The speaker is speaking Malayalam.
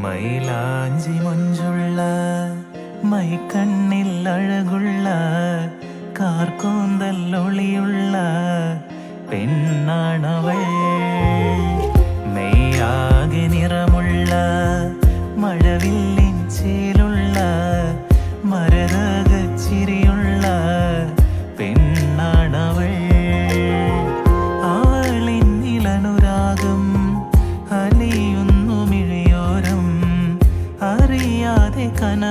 മൈലാഞ്ചി മൊഞ്ചുള്ള മൈക്കണ്ണിൽ അഴകുള്ള കാർക്കൂന്തല്ലൊളിയുള്ള പെണ്ണാണവൾ. മെയ്യാകെ നിറമുള്ള മഴവില്ലിൻ ചേലുള്ള മരതകച്ചിരിയുള്ള പെണ്ണാണവൾ. അവളിൻ ഇളനുരാഗം അലിയുന്നു മിഴിയോരം അറിയാതെ കന